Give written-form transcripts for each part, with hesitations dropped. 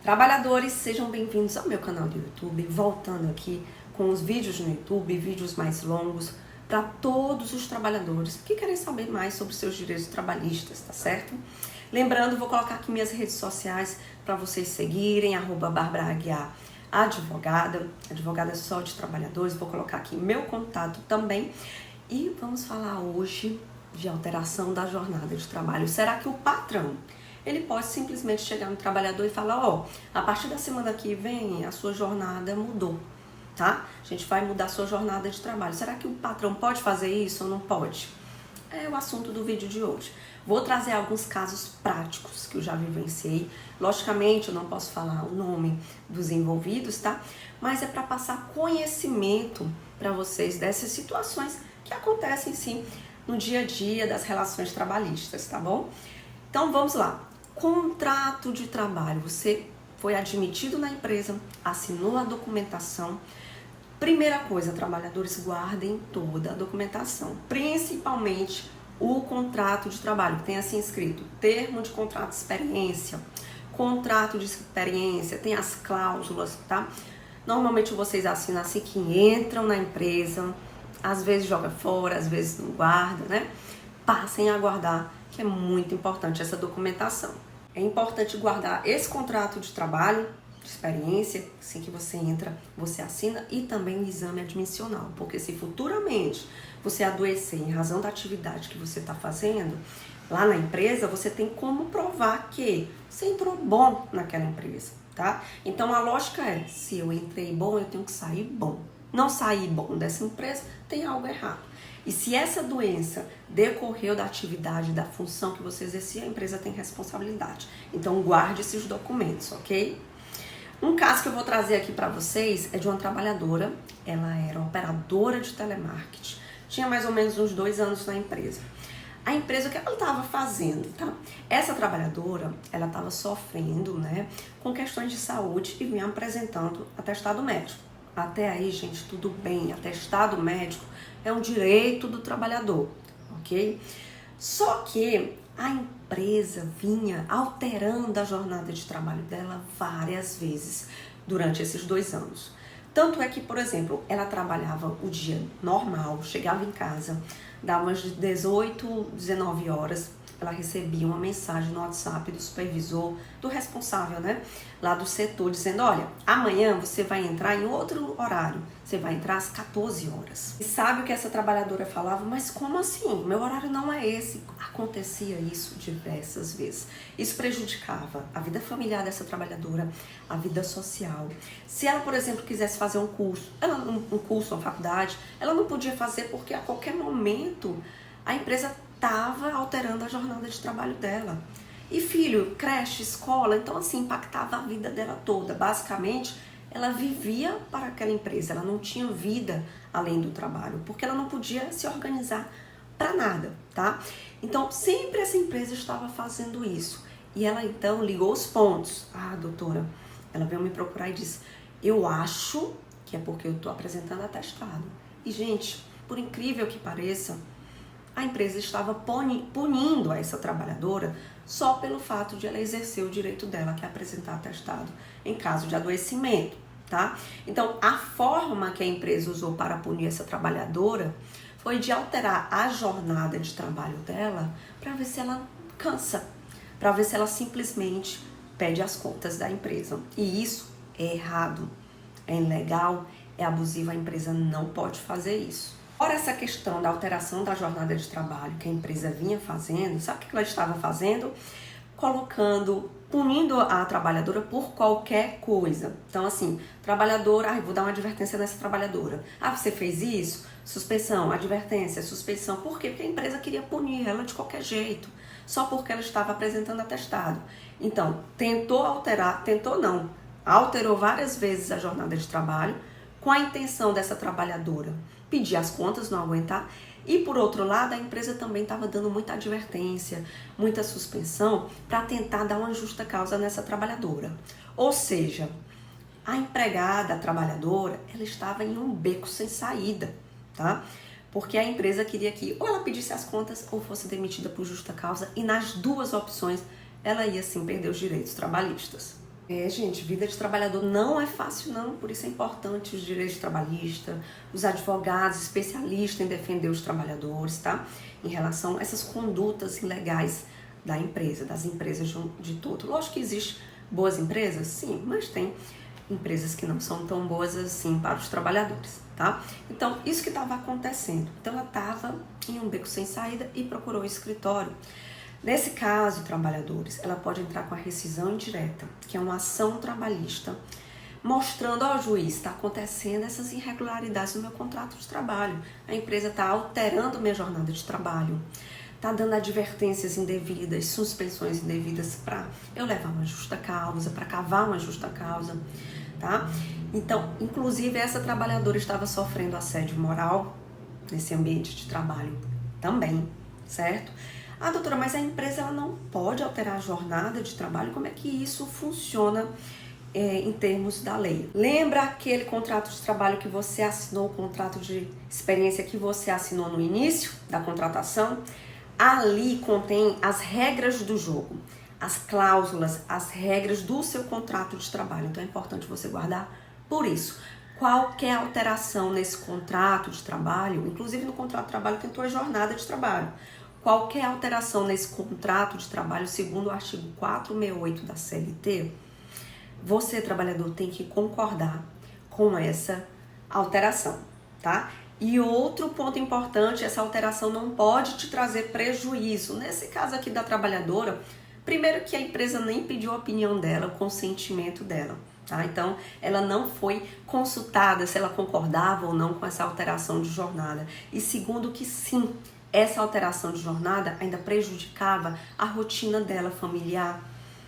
Trabalhadores, sejam bem-vindos ao meu canal do YouTube, voltando aqui com os vídeos no YouTube, vídeos mais longos, para todos os trabalhadores que querem saber mais sobre seus direitos trabalhistas, tá certo? Lembrando, vou colocar aqui minhas redes sociais para vocês seguirem, @BarbaraAguiar, advogada só de trabalhadores, vou colocar aqui meu contato também. E vamos falar hoje de alteração da jornada de trabalho. Será que o patrão, ele pode simplesmente chegar no trabalhador e falar, ó, a partir da semana que vem a sua jornada mudou, tá? A gente vai mudar a sua jornada de trabalho. Será que o patrão pode fazer isso ou não pode? É o assunto do vídeo de hoje. Vou trazer alguns casos práticos que eu já vivenciei. Logicamente, eu não posso falar o nome dos envolvidos, tá? Mas é para passar conhecimento para vocês dessas situações que acontecem, sim, no dia a dia das relações trabalhistas, tá bom? Então, vamos lá. Contrato de trabalho. Você foi admitido na empresa, assinou a documentação. Primeira coisa, trabalhadores, guardem toda a documentação, principalmente o contrato de trabalho, que tem assim escrito, termo de contrato de experiência, tem as cláusulas, tá? Normalmente vocês assinam assim que entram na empresa, às vezes joga fora, às vezes não guarda, né? Passem a guardar, que é muito importante essa documentação. É importante guardar esse contrato de trabalho, de experiência, assim que você entra, você assina, e também o exame admissional, porque se futuramente você adoecer em razão da atividade que você está fazendo lá na empresa, você tem como provar que você entrou bom naquela empresa, tá? Então a lógica é, se eu entrei bom, eu tenho que sair bom. Não sair bom dessa empresa, tem algo errado. E se essa doença decorreu da atividade, da função que você exercia, a empresa tem responsabilidade. Então guarde esses documentos, ok? Um caso que eu vou trazer aqui para vocês é de uma trabalhadora. Ela era operadora de telemarketing. Tinha mais ou menos uns 2 anos na empresa. A empresa, o que ela estava fazendo, tá? Essa trabalhadora, ela estava sofrendo, né, com questões de saúde e vinha apresentando atestado médico. Até aí, gente, tudo bem. Atestado médico é um direito do trabalhador, ok? Só que a empresa vinha alterando a jornada de trabalho dela várias vezes durante esses 2 anos. Tanto é que, por exemplo, ela trabalhava o dia normal, chegava em casa, dava umas 18, 19 horas, ela recebia uma mensagem no WhatsApp do supervisor, do responsável, né, lá do setor, dizendo, olha, amanhã você vai entrar em outro horário, você vai entrar às 14 horas. E sabe o que essa trabalhadora falava? Mas como assim? Meu horário não é esse. Acontecia isso diversas vezes. Isso prejudicava a vida familiar dessa trabalhadora, a vida social. Se ela, por exemplo, quisesse fazer um curso, uma faculdade, ela não podia fazer porque a qualquer momento a empresa estava alterando a jornada de trabalho dela. E filho, creche, escola, então assim, impactava a vida dela toda. Basicamente, ela vivia para aquela empresa, ela não tinha vida além do trabalho, porque ela não podia se organizar para nada, tá? Então, sempre essa empresa estava fazendo isso. E ela então ligou os pontos. Ah, doutora, ela veio me procurar e disse, eu acho que é porque eu estou apresentando atestado. E gente, por incrível que pareça, a empresa estava punindo essa trabalhadora só pelo fato de ela exercer o direito dela, que é apresentar atestado em caso de adoecimento, tá? Então, a forma que a empresa usou para punir essa trabalhadora foi de alterar a jornada de trabalho dela para ver se ela cansa, para ver se ela simplesmente pede as contas da empresa. E isso é errado, é ilegal, é abusivo, a empresa não pode fazer isso. Ora, essa questão da alteração da jornada de trabalho que a empresa vinha fazendo, sabe o que ela estava fazendo? Punindo a trabalhadora por qualquer coisa. Então, assim, trabalhadora, vou dar uma advertência nessa trabalhadora. Ah, você fez isso? Suspensão, advertência, suspensão. Por quê? Porque a empresa queria punir ela de qualquer jeito, só porque ela estava apresentando atestado. Então, alterou várias vezes a jornada de trabalho, com a intenção dessa trabalhadora pedir as contas, não aguentar. E por outro lado, a empresa também estava dando muita advertência, muita suspensão, para tentar dar uma justa causa nessa trabalhadora. Ou seja, a empregada, a trabalhadora, ela estava em um beco sem saída, tá? Porque a empresa queria que ou ela pedisse as contas ou fosse demitida por justa causa, e nas duas opções ela ia sim perder os direitos trabalhistas. Gente, vida de trabalhador não é fácil não, por isso é importante os direitos trabalhistas, os advogados especialistas em defender os trabalhadores, tá? Em relação a essas condutas ilegais da empresa, das empresas de todo. Lógico que existem boas empresas, sim, mas tem empresas que não são tão boas assim para os trabalhadores, tá? Então, isso que estava acontecendo. Então, ela estava em um beco sem saída e procurou o escritório. Nesse caso, trabalhadores, ela pode entrar com a rescisão indireta, que é uma ação trabalhista, mostrando ao juiz, está acontecendo essas irregularidades no meu contrato de trabalho. A empresa está alterando minha jornada de trabalho, está dando advertências indevidas, suspensões indevidas para eu levar uma justa causa, para cavar uma justa causa, tá? Então, inclusive, essa trabalhadora estava sofrendo assédio moral nesse ambiente de trabalho também, certo? Ah, doutora, mas a empresa ela não pode alterar a jornada de trabalho? Como é que isso funciona em termos da lei? Lembra aquele contrato de trabalho que você assinou, o contrato de experiência que você assinou no início da contratação? Ali contém as regras do jogo, as cláusulas, as regras do seu contrato de trabalho. Então é importante você guardar por isso. Qualquer alteração nesse contrato de trabalho, inclusive no contrato de trabalho tem tua jornada de trabalho. Qualquer alteração nesse contrato de trabalho, segundo o artigo 468 da CLT, você, trabalhador, tem que concordar com essa alteração, tá? E outro ponto importante, essa alteração não pode te trazer prejuízo. Nesse caso aqui da trabalhadora, primeiro que a empresa nem pediu a opinião dela, o consentimento dela, tá? Então, ela não foi consultada se ela concordava ou não com essa alteração de jornada. E segundo que sim, essa alteração de jornada ainda prejudicava a rotina dela familiar,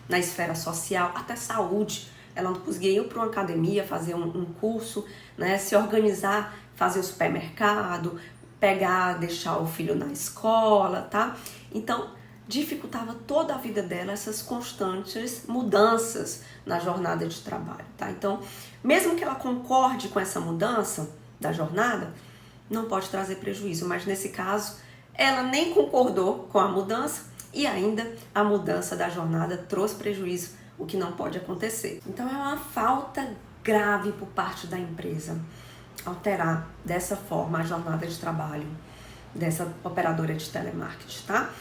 na esfera social, até saúde. Ela não conseguia ir para uma academia, fazer um curso, né, se organizar, fazer o supermercado, pegar, deixar o filho na escola, tá? Então, dificultava toda a vida dela essas constantes mudanças na jornada de trabalho, tá? Então, mesmo que ela concorde com essa mudança da jornada, não pode trazer prejuízo, mas nesse caso, ela nem concordou com a mudança e ainda a mudança da jornada trouxe prejuízo, o que não pode acontecer. Então é uma falta grave por parte da empresa alterar dessa forma a jornada de trabalho dessa operadora de telemarketing, tá?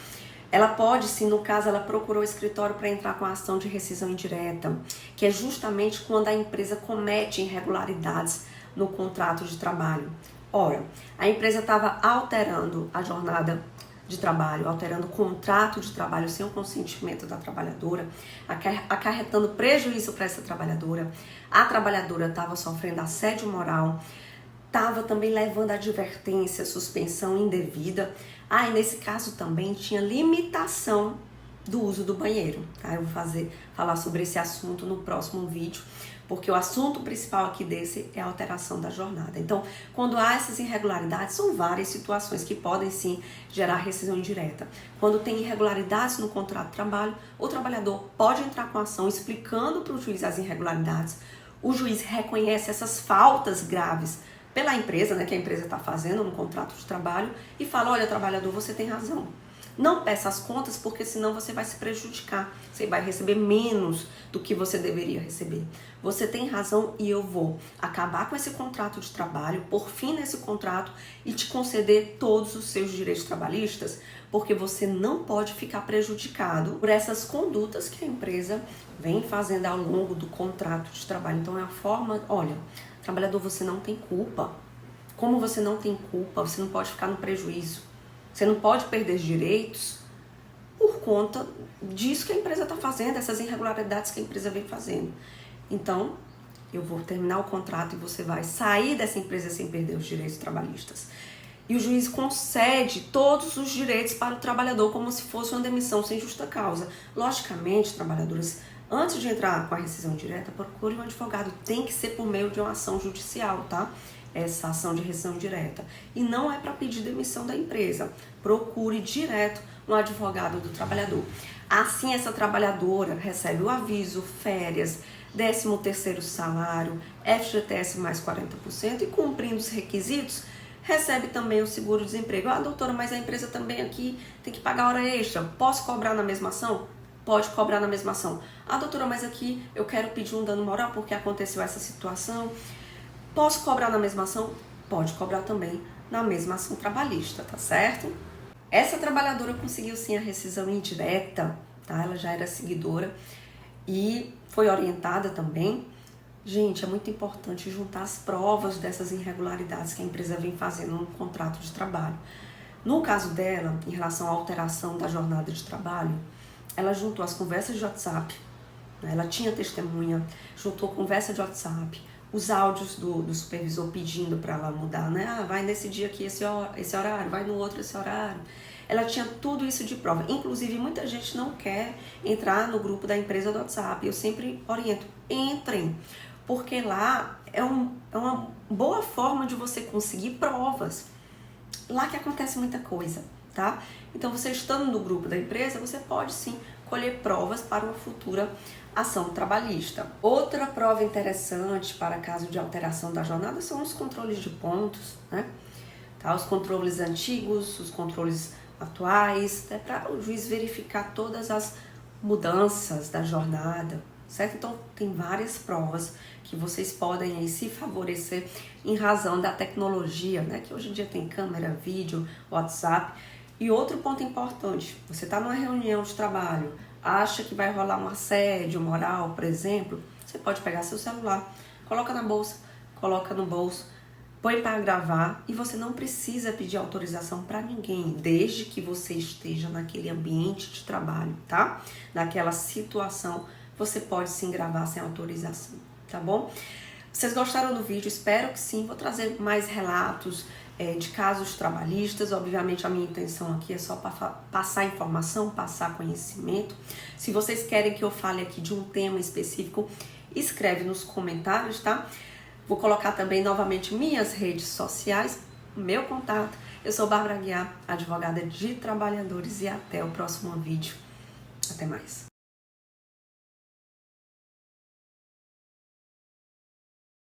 Ela pode, se no caso ela procurou o escritório para entrar com a ação de rescisão indireta, que é justamente quando a empresa comete irregularidades no contrato de trabalho. Ora, a empresa estava alterando a jornada de trabalho, alterando o contrato de trabalho sem o consentimento da trabalhadora, acarretando prejuízo para essa trabalhadora. A trabalhadora estava sofrendo assédio moral, estava também levando advertência, suspensão indevida. E nesse caso também tinha limitação do uso do banheiro, tá? Eu vou falar sobre esse assunto no próximo vídeo, porque o assunto principal aqui desse é a alteração da jornada. Então, quando há essas irregularidades, são várias situações que podem sim gerar rescisão indireta. Quando tem irregularidades no contrato de trabalho, o trabalhador pode entrar com ação explicando para o juiz as irregularidades. O juiz reconhece essas faltas graves pela empresa, né, que a empresa está fazendo no contrato de trabalho e fala: olha, trabalhador, você tem razão. Não peça as contas, porque senão você vai se prejudicar. Você vai receber menos do que você deveria receber. Você tem razão e eu vou acabar com esse contrato de trabalho, por fim nesse contrato e te conceder todos os seus direitos trabalhistas, porque você não pode ficar prejudicado por essas condutas que a empresa vem fazendo ao longo do contrato de trabalho. Então é a forma, olha, trabalhador, você não tem culpa. Como você não tem culpa, você não pode ficar no prejuízo. Você não pode perder direitos por conta disso que a empresa está fazendo, essas irregularidades que a empresa vem fazendo. Então, eu vou terminar o contrato e você vai sair dessa empresa sem perder os direitos trabalhistas. E o juiz concede todos os direitos para o trabalhador como se fosse uma demissão sem justa causa. Logicamente, trabalhadores, antes de entrar com a rescisão direta, procure um advogado. Tem que ser por meio de uma ação judicial, tá? Essa ação de rescisão direta. E não é para pedir demissão da empresa. Procure direto um advogado do trabalhador. Assim, essa trabalhadora recebe o aviso, férias, 13º salário, FGTS mais 40% e, cumprindo os requisitos, recebe também o seguro-desemprego. Doutora, mas a empresa também aqui tem que pagar hora extra. Posso cobrar na mesma ação? pode cobrar na mesma ação. Ah, doutora, mas aqui eu quero pedir um dano moral porque aconteceu essa situação. Posso cobrar na mesma ação? Pode cobrar também na mesma ação trabalhista, tá certo? Essa trabalhadora conseguiu sim a rescisão indireta, tá? Ela já era seguidora e foi orientada também. Gente, é muito importante juntar as provas dessas irregularidades que a empresa vem fazendo no contrato de trabalho. No caso dela, em relação à alteração da jornada de trabalho, ela juntou as conversas de WhatsApp, né? Ela tinha testemunha, juntou conversa de WhatsApp, os áudios do supervisor pedindo para ela mudar, né? Ah, vai nesse dia aqui esse horário, vai no outro esse horário. Ela tinha tudo isso de prova. Inclusive, muita gente não quer entrar no grupo da empresa do WhatsApp. Eu sempre oriento, entrem, porque lá é uma boa forma de você conseguir provas. Lá que acontece muita coisa, tá? Então, você estando no grupo da empresa, você pode sim colher provas para uma futura ação trabalhista. Outra prova interessante para caso de alteração da jornada são os controles de pontos, né? Tá? Os controles antigos, os controles atuais, né? Para o juiz verificar todas as mudanças da jornada, certo? Então, tem várias provas que vocês podem aí se favorecer em razão da tecnologia, né? Que hoje em dia tem câmera, vídeo, WhatsApp. E outro ponto importante, você está numa reunião de trabalho, acha que vai rolar um assédio moral, por exemplo, você pode pegar seu celular, coloca na bolsa, coloca no bolso, põe para gravar e você não precisa pedir autorização para ninguém, desde que você esteja naquele ambiente de trabalho, tá? Naquela situação, você pode sim gravar sem autorização, tá bom? Vocês gostaram do vídeo? Espero que sim. Vou trazer mais relatos de casos trabalhistas. Obviamente a minha intenção aqui é só passar informação, passar conhecimento. Se vocês querem que eu fale aqui de um tema específico, escreve nos comentários, tá? Vou colocar também novamente minhas redes sociais, meu contato. Eu sou Bárbara Aguiar, advogada de trabalhadores, e até o próximo vídeo. Até mais.